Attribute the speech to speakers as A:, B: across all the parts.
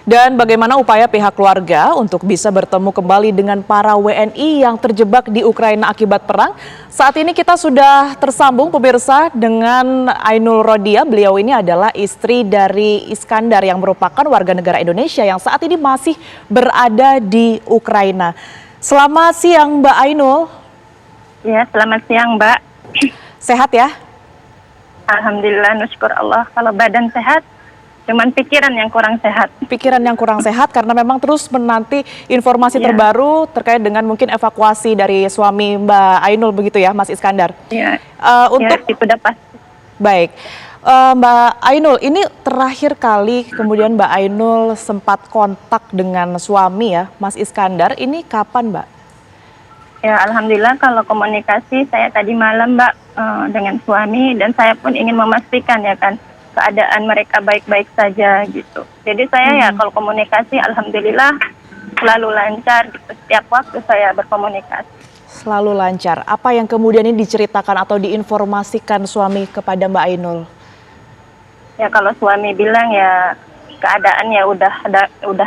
A: Dan bagaimana upaya pihak keluarga untuk bisa bertemu kembali dengan para WNI yang terjebak di Ukraina akibat perang? Saat ini kita sudah tersambung pemirsa dengan Ainul Rodia. Beliau ini adalah istri dari Iskandar yang merupakan warga negara Indonesia yang saat ini masih berada di Ukraina. Selamat siang Mbak Ainul.
B: Ya, selamat siang Mbak.
A: Sehat ya?
B: Alhamdulillah, nusyukur Allah. Kalau badan sehat, cuman pikiran yang kurang sehat.
A: Pikiran yang kurang sehat karena memang terus menanti informasi terbaru terkait dengan mungkin evakuasi dari suami Mbak Ainul begitu ya, Mas Iskandar.
B: Iya.
A: Untuk
B: itu udah pasti.
A: Baik, Mbak Ainul, ini terakhir kali kemudian Mbak Ainul sempat kontak dengan suami ya, Mas Iskandar. Ini kapan, Mbak?
B: Ya, alhamdulillah kalau komunikasi saya tadi malam Mbak dengan suami, dan saya pun ingin memastikan ya kan keadaan mereka baik-baik saja gitu. Jadi saya ya kalau komunikasi alhamdulillah selalu lancar gitu. Setiap waktu saya berkomunikasi.
A: Selalu lancar. Apa yang kemudian ini diceritakan atau diinformasikan suami kepada Mbak Ainul?
B: Ya kalau suami bilang ya keadaan ya udah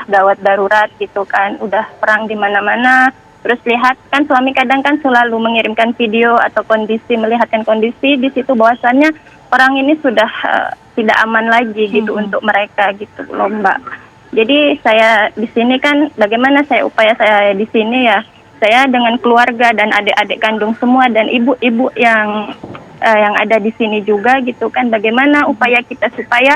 B: gawat darurat gitu kan, udah perang di mana-mana. Terus lihat kan suami kadang kan selalu mengirimkan video atau kondisi, melihatkan kondisi di situ bahwasannya orang ini sudah tidak aman lagi gitu untuk mereka gitu loh Mbak. Jadi saya di sini kan bagaimana upaya saya di sini ya, saya dengan keluarga dan adik-adik kandung semua dan ibu-ibu yang ada di sini juga gitu kan, bagaimana upaya kita supaya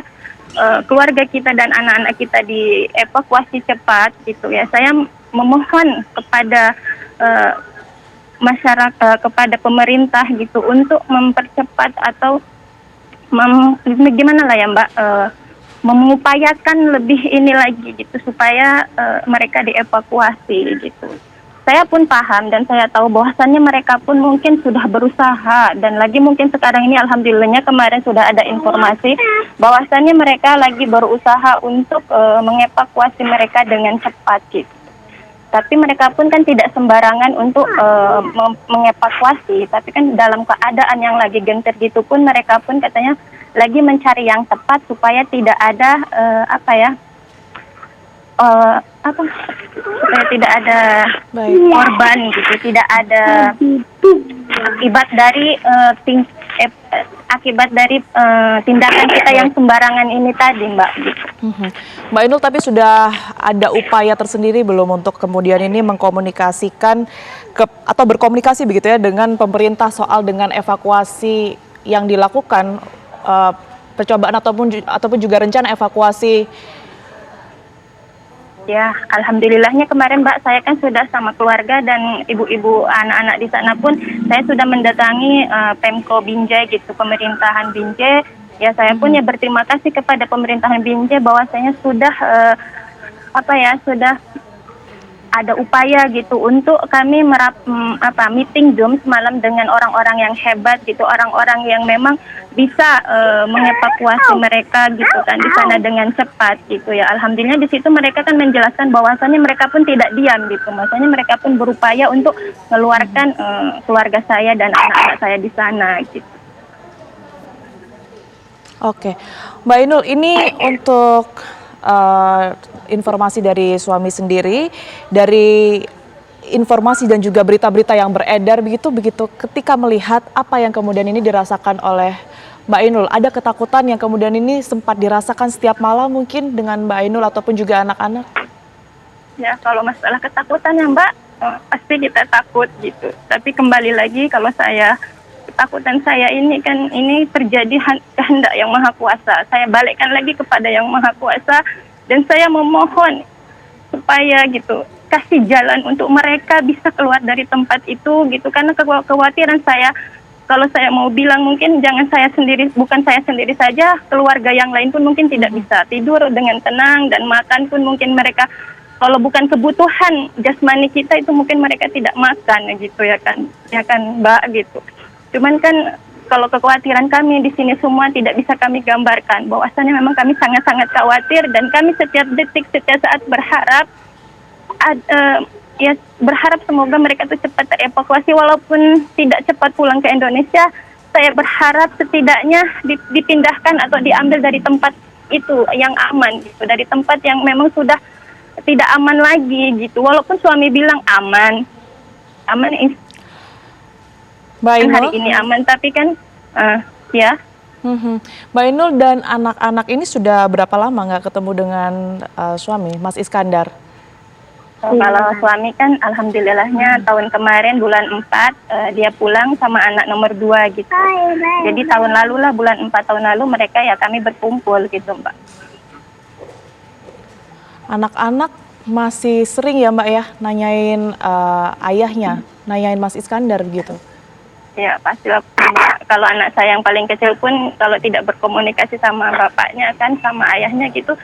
B: keluarga kita dan anak-anak kita dievakuasi cepat gitu ya. Saya memohon kepada masyarakat, kepada pemerintah gitu untuk mempercepat atau gimana lah ya Mbak, mengupayakan lebih ini lagi gitu supaya mereka dievakuasi gitu. Saya pun paham dan saya tahu bahwasannya mereka pun mungkin sudah berusaha, dan lagi mungkin sekarang ini alhamdulillahnya kemarin sudah ada informasi bahwasannya mereka lagi berusaha untuk mengevakuasi mereka dengan cepat gitu. Tapi mereka pun kan tidak sembarangan untuk mengevakuasi, tapi kan dalam keadaan yang lagi gentir gitu pun mereka pun katanya lagi mencari yang tepat supaya tidak ada supaya tidak ada korban gitu, tidak ada akibat dari tindakan kita yang sembarangan ini tadi Mbak. Gitu.
A: Mbak Ainul, tapi sudah ada upaya tersendiri belum untuk kemudian ini mengkomunikasikan atau berkomunikasi begitu ya dengan pemerintah soal dengan evakuasi yang dilakukan, percobaan ataupun juga rencana evakuasi?
B: Ya, alhamdulillahnya kemarin Mbak, saya kan sudah sama keluarga dan ibu-ibu anak-anak di sana pun saya sudah mendatangi Pemko Binjai gitu, pemerintahan Binjai. Ya saya pun ya berterima kasih kepada pemerintahan Binjai bahwasanya sudah sudah ada upaya gitu untuk kami meeting Zoom semalam dengan orang-orang yang hebat gitu, orang-orang yang memang bisa mengevakuasi mereka gitu kan di sana dengan cepat gitu ya. Alhamdulillah di situ mereka kan menjelaskan bahwasannya mereka pun tidak diam gitu, maksudnya mereka pun berupaya untuk mengeluarkan keluarga saya dan anak-anak saya di sana gitu.
A: Oke, Mbak Ainul, ini untuk informasi dari suami sendiri, dari informasi dan juga berita-berita yang beredar begitu ketika melihat apa yang kemudian ini dirasakan oleh Mbak Ainul, ada ketakutan yang kemudian ini sempat dirasakan setiap malam mungkin dengan Mbak Ainul ataupun juga anak-anak?
B: Ya kalau masalah ketakutan ya Mbak, pasti kita takut gitu, tapi kembali lagi kalau ketakutan saya ini kan ini terjadi kehendak yang Maha Kuasa. Saya balikkan lagi kepada yang Maha Kuasa dan saya memohon supaya gitu kasih jalan untuk mereka bisa keluar dari tempat itu gitu, karena kekhawatiran saya kalau saya mau bilang mungkin bukan saya sendiri saja, keluarga yang lain pun mungkin tidak bisa tidur dengan tenang dan makan pun mungkin mereka kalau bukan kebutuhan jasmani kita itu mungkin mereka tidak makan gitu ya kan Mbak gitu. Cuman kan kalau kekhawatiran kami di sini semua tidak bisa kami gambarkan, bahwasannya memang kami sangat-sangat khawatir dan kami setiap detik, setiap saat berharap berharap semoga mereka itu cepat terevakuasi, walaupun tidak cepat pulang ke Indonesia. Saya berharap setidaknya dipindahkan atau diambil dari tempat itu yang aman gitu, dari tempat yang memang sudah tidak aman lagi gitu. Walaupun suami bilang aman, aman
A: Mbak
B: kan hari
A: Ainul,
B: ini aman, tapi kan ya.
A: Mbak Ainul dan anak-anak ini sudah berapa lama nggak ketemu dengan suami, Mas Iskandar?
B: Kalau suami kan alhamdulillahnya tahun kemarin bulan 4 dia pulang sama anak nomor 2 gitu. Jadi tahun lalu lah, bulan 4 tahun lalu mereka ya kami berkumpul gitu Mbak.
A: Anak-anak masih sering ya Mbak ya nanyain ayahnya, nanyain Mas Iskandar gitu.
B: Ya pastilah, kalau anak saya yang paling kecil pun kalau tidak berkomunikasi sama bapaknya kan, sama ayahnya gitu,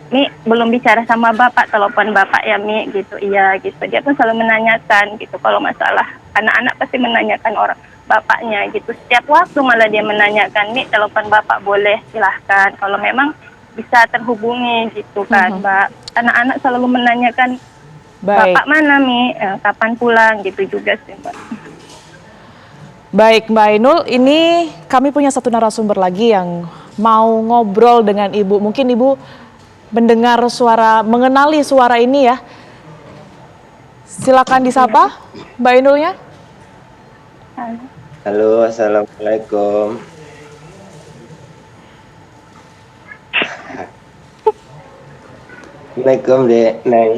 B: Mi belum bicara sama bapak, telepon bapak ya Mi gitu, iya gitu. Dia pun selalu menanyakan gitu, kalau masalah anak-anak pasti menanyakan orang bapaknya gitu. Setiap waktu malah dia menanyakan, Mi telepon bapak boleh, silahkan. Kalau memang bisa terhubungi gitu kan Mbak. Anak-anak selalu menanyakan, bapak mana Mi, kapan pulang gitu juga sih Mbak.
A: Baik Mbak Ainul, ini kami punya satu narasumber lagi yang mau ngobrol dengan Ibu. Mungkin Ibu mendengar suara, mengenali suara ini ya. Silakan disapa Mbak Ainulnya.
C: Halo, assalamualaikum. Assalamualaikum Dek, Neng.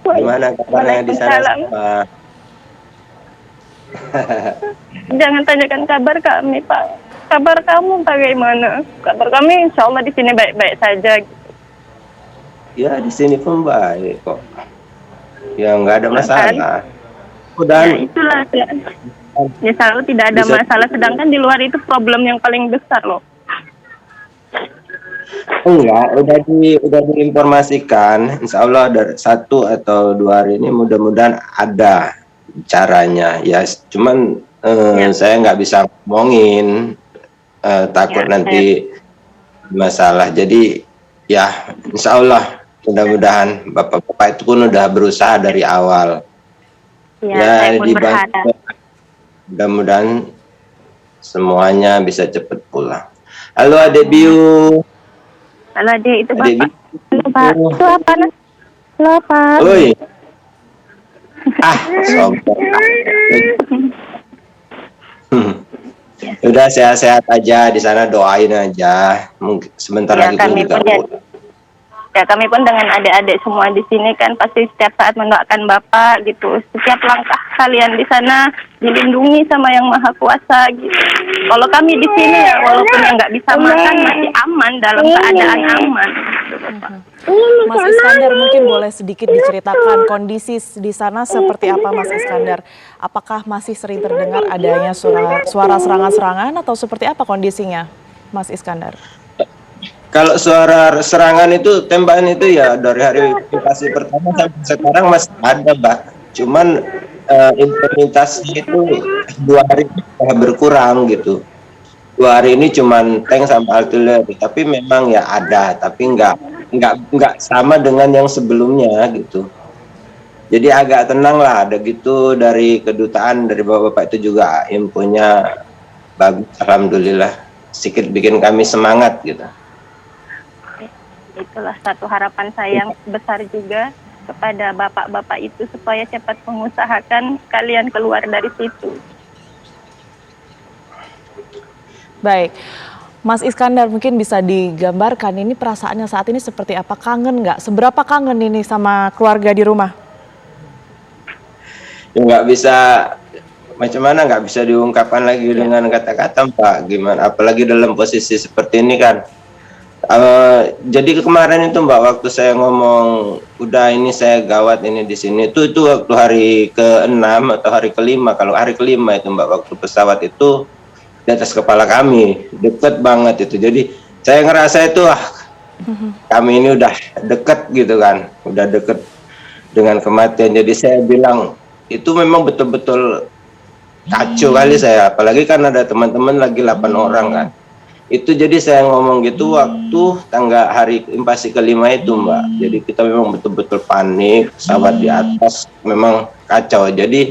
C: Gimana kabarnya di sana semua?
B: Jangan tanyakan kabar kami Pak. Kabar kamu bagaimana? Kabar kami insya Allah di sini baik-baik saja.
C: Ya di sini pun baik kok. Ya nggak ada masalah.
B: Ya itulah ya. Ya selalu tidak ada masalah. Sedangkan di luar itu problem yang paling besar loh.
C: Enggak, udah diinformasikan. Insya Allah ada 1 atau 2 hari ini mudah-mudahan ada caranya. Ya cuman saya nggak bisa ngomongin, takut nanti masalah. Jadi ya insya Allah mudah-mudahan bapak-bapak itu pun udah berusaha dari awal. Ya dibantu, mudah-mudahan semuanya bisa cepat pulang. Halo Adek Biu.
B: Halo Adek, itu Bapak. Pak, itu apa? Halo Pak.
C: Oi. Sombong. Udah sehat-sehat aja di sana, doain aja. Mungkin sebentar lagi pun juga.
B: Ya kami pun dengan adik-adik semua di sini kan pasti setiap saat mendoakan Bapak gitu. Setiap langkah kalian di sana dilindungi sama Yang Maha Kuasa gitu. Kalau kami di sini ya walaupun yang nggak bisa makan masih aman, dalam keadaan aman. Gitu, Bapak.
A: Mas Iskandar, mungkin boleh sedikit diceritakan kondisi di sana seperti apa Mas Iskandar? Apakah masih sering terdengar adanya suara serangan-serangan atau seperti apa kondisinya Mas Iskandar?
C: Kalau suara serangan itu, tembakan itu ya dari hari invasi pertama sampai sekarang masih ada, Mbak. Cuman intensitasnya itu 2 hari berkurang gitu. 2 hari ini cuman tank sama artileri, tapi memang ya ada, tapi nggak sama dengan yang sebelumnya gitu. Jadi agak tenang lah, ada gitu dari kedutaan, dari bapak-bapak itu juga infonya bagus, alhamdulillah. Sedikit bikin kami semangat gitu.
B: Itulah satu harapan saya yang besar juga kepada bapak-bapak itu supaya cepat mengusahakan kalian keluar dari situ.
A: Baik, Mas Iskandar mungkin bisa digambarkan ini perasaannya saat ini seperti apa? Kangen nggak? Seberapa kangen ini sama keluarga di rumah?
C: Ya nggak bisa, macam mana nggak bisa diungkapkan lagi dengan kata-kata Pak. Gimana? Apalagi dalam posisi seperti ini kan. Jadi kemarin itu Mbak, waktu saya ngomong udah ini saya gawat ini di sini itu waktu hari ke-6 atau hari ke-5. Kalau hari ke-5 itu Mbak, waktu pesawat itu di atas kepala kami, deket banget itu. Jadi saya ngerasa itu kami ini udah deket gitu kan, udah deket dengan kematian. Jadi saya bilang itu memang betul-betul kacau kali saya, apalagi kan ada teman-teman lagi 8 orang kan. Itu jadi saya ngomong gitu waktu hari invasi ke-5 itu Mbak. Jadi kita memang betul-betul panik, pesawat di atas memang kacau. Jadi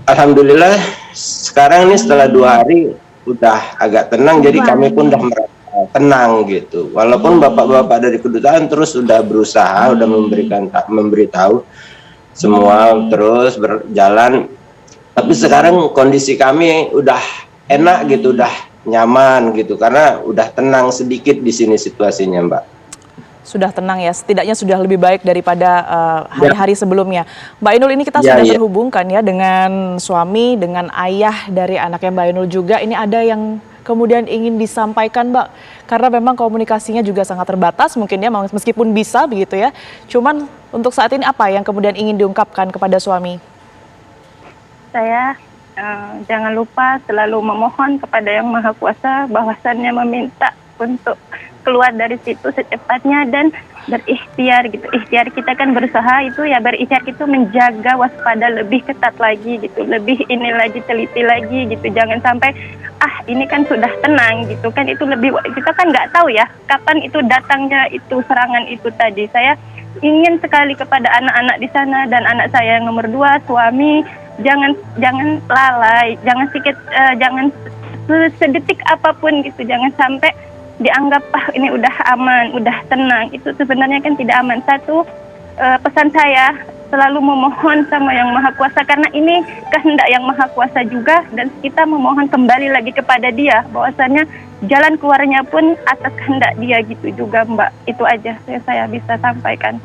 C: alhamdulillah sekarang ini setelah 2 hari udah agak tenang, jadi kami pun udah merasa tenang gitu. Walaupun bapak-bapak dari kedutaan terus sudah berusaha, udah memberitahu semua terus berjalan. Tapi sekarang kondisi kami udah enak gitu, udah nyaman gitu, karena udah tenang sedikit di sini situasinya, Mbak.
A: Sudah tenang ya, setidaknya sudah lebih baik daripada hari-hari sebelumnya. Mbak Ainul, ini kita sudah terhubungkan ya dengan suami, dengan ayah dari anaknya Mbak Ainul juga. Ini ada yang kemudian ingin disampaikan, Mbak, karena memang komunikasinya juga sangat terbatas mungkin ya, meskipun bisa begitu ya. Cuman untuk saat ini apa yang kemudian ingin diungkapkan kepada suami?
B: Saya jangan lupa selalu memohon kepada Yang Maha Kuasa, bahwasannya meminta untuk keluar dari situ secepatnya dan berikhtiar gitu. Ikhtiar kita kan berusaha itu ya, berikhtiar itu menjaga waspada lebih ketat lagi gitu, lebih ini lagi, teliti lagi gitu. Jangan sampai ini kan sudah tenang gitu kan, itu lebih, kita kan nggak tahu ya kapan itu datangnya itu serangan itu tadi. Saya ingin sekali kepada anak-anak di sana dan anak saya yang nomor 2, suami, jangan lalai, jangan sedetik apapun gitu, jangan sampai dianggap ini udah aman, udah tenang. Itu sebenarnya kan tidak aman. Satu, pesan saya selalu memohon sama Yang Maha Kuasa, karena ini kehendak Yang Maha Kuasa juga, dan kita memohon kembali lagi kepada Dia, bahwasanya jalan keluarnya pun atas kehendak Dia gitu juga, Mbak. Itu aja saya bisa sampaikan.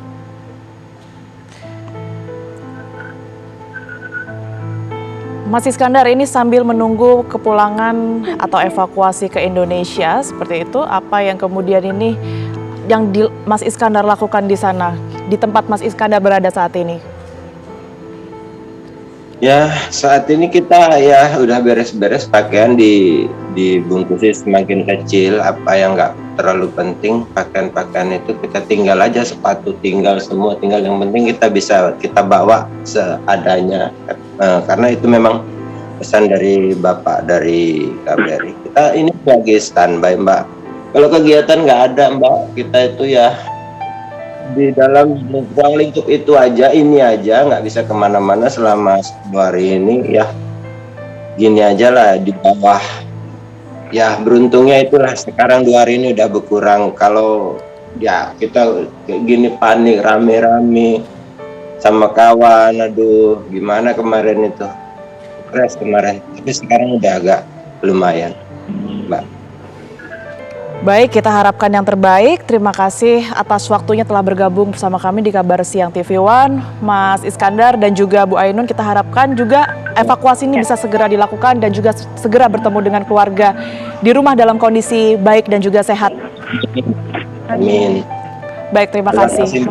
A: Mas Iskandar, ini sambil menunggu kepulangan atau evakuasi ke Indonesia seperti itu, apa yang kemudian ini yang Mas Iskandar lakukan di sana, di tempat Mas Iskandar berada saat ini?
C: Ya, saat ini kita ya udah beres-beres pakaian, dibungkusnya semakin kecil, apa yang nggak terlalu penting, pakaian-pakaian itu kita tinggal aja, sepatu tinggal, semua tinggal, yang penting kita bawa seadanya, karena itu memang pesan dari Bapak dari KBRI. Kita ini lagi standby, Mbak. Kalau kegiatan nggak ada, Mbak, kita itu ya di dalam ruang lingkup itu aja, ini aja, nggak bisa kemana-mana selama 10 hari ini ya. Gini aja lah di bawah. Ya beruntungnya itulah sekarang 2 hari ini udah berkurang. Kalau ya kita kayak gini panik rame-rame sama kawan, aduh gimana kemarin itu, stres kemarin. Tapi sekarang udah agak lumayan, Mbak.
A: Baik, kita harapkan yang terbaik. Terima kasih atas waktunya telah bergabung bersama kami di Kabar Siang TV One, Mas Iskandar dan juga Bu Ainun. Kita harapkan juga evakuasi ini bisa segera dilakukan dan juga segera bertemu dengan keluarga di rumah dalam kondisi baik dan juga sehat.
C: Amin.
A: Baik, terima kasih.